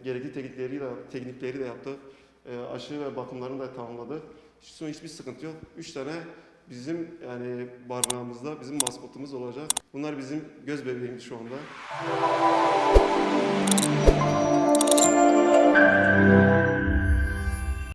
gerekli teknikleri de yaptı. Aşı ve bakımlarını da tamamladı. Şu an hiçbir sıkıntı yok. 3 tane bizim yani barınağımızda bizim maskotumuz olacak. Bunlar bizim göz bebeğimiz şu anda.